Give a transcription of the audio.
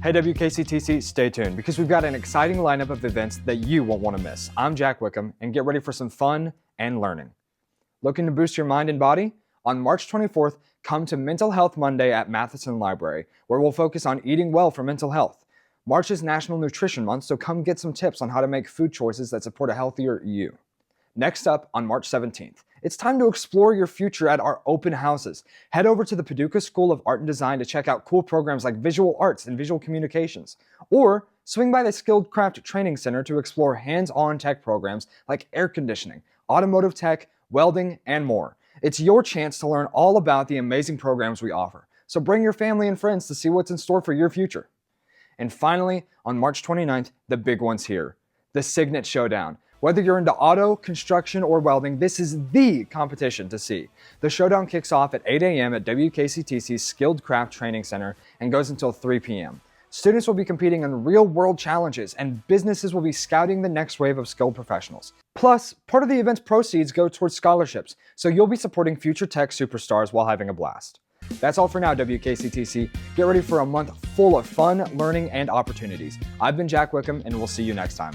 Hey WKCTC, stay tuned because we've got an exciting lineup of events that you won't want to miss. I'm Jack Wickham, and get ready for some fun and learning. Looking to boost your mind and body? On March 24th, come to Mental Health Monday at Matheson Library, where we'll focus on eating well for mental health. March is National Nutrition Month, so come get some tips on how to make food choices that support a healthier you. Next up, on March 17th, it's time to explore your future at our open houses. Head over to the Paducah School of Art and Design to check out cool programs like visual arts and visual communications. Or swing by the Skilled Craft Training Center to explore hands-on tech programs like air conditioning, automotive tech, welding, and more. It's your chance to learn all about the amazing programs we offer. So bring your family and friends to see what's in store for your future. And finally, on March 29th, the big one's here, the Signet Showdown. Whether you're into auto, construction, or welding, this is the competition to see. The showdown kicks off at 8 a.m. at WKCTC's Skilled Craft Training Center and goes until 3 p.m. Students will be competing in real-world challenges, and businesses will be scouting the next wave of skilled professionals. Plus, part of the event's proceeds go towards scholarships, so you'll be supporting future tech superstars while having a blast. That's all for now, WKCTC. Get ready for a month full of fun, learning, and opportunities. I've been Jack Wickham, and we'll see you next time.